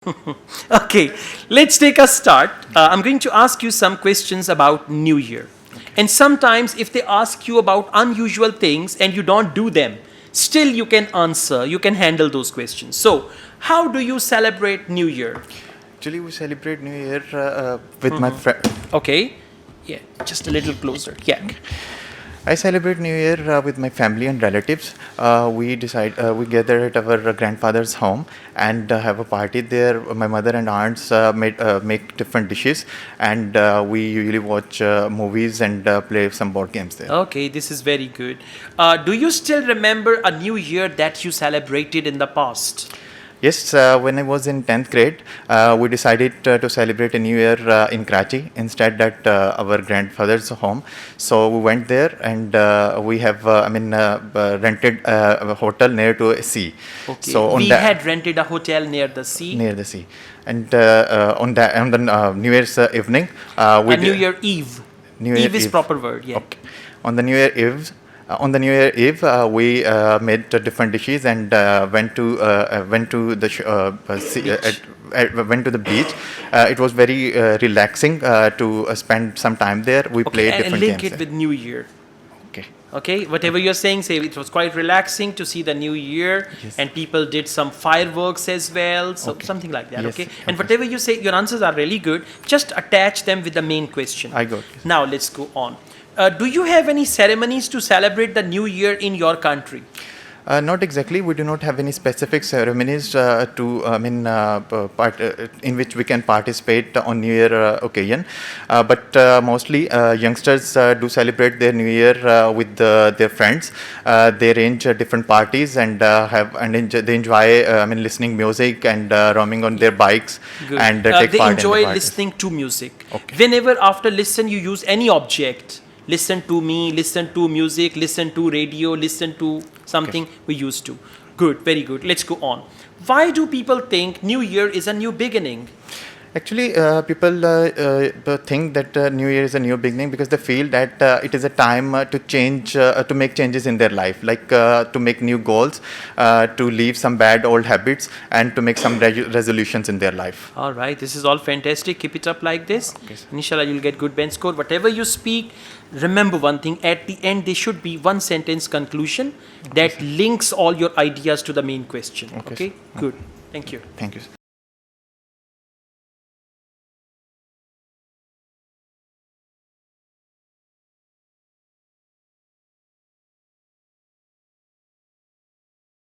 Okay, let's take a start. I'm going to ask you some questions about New Year. And sometimes if they ask you about unusual things and you don't do them, still you can answer, you can handle those questions. So, how do you celebrate New Year? Actually, we celebrate New Year with my friend. Okay, yeah, just a little closer. Yeah. I celebrate New Year with my family and relatives. We gather at our grandfather's home and have a party there. My mother and aunts make different dishes, and we usually watch movies and play some board games there. Okay, this is very good. Do you still remember a New Year that you celebrated in the past? Yes, when I was in 10th grade, we decided to celebrate a New Year in Karachi instead at our grandfather's home. So we went there and we have, rented a hotel near to a sea. Okay, So we had rented a hotel near the sea. near the sea, and on the New Year's evening, we New Year Eve. New Year Eve is Eve. proper word, yeah. Okay. On the New Year Eve, we made different dishes and went to the beach. It was very relaxing to spend some time there. We played And different link games it there. with New Year. Okay. Okay, whatever you're saying, say it was quite relaxing to see the new year, Yes. and people did some fireworks as well, so Okay. something like that. Yes, Okay, and okay. whatever you say, your answers are really good. Just attach them with the main question. I got it. Now let's go on. Do you have any ceremonies to celebrate the new year in your country? Not exactly. We do not have any specific ceremonies in which we can participate on New Year occasion. But mostly youngsters do celebrate their New Year with their friends. They arrange different parties and they enjoy listening music and roaming on their bikes Good. and take They part in the enjoy parties. listening to music. Okay. Whenever after listen you use any object, listen to me, listen to music, listen to radio, listen to something we used to. Good, very good. Let's go on. Why do people think New Year is a new beginning? Actually, people think that New Year is a new beginning because they feel that it is a time to make changes in their life, like to make new goals, to leave some bad old habits, and to make some resolutions in their life. All right, this is all fantastic. Keep it up like this. Okay, sir. Inshallah, you'll get good bench score. Whatever you speak, remember one thing. At the end, there should be one sentence conclusion that links all your ideas to the main question. Okay, Okay? sir. Good. Thank you. Thank you, sir.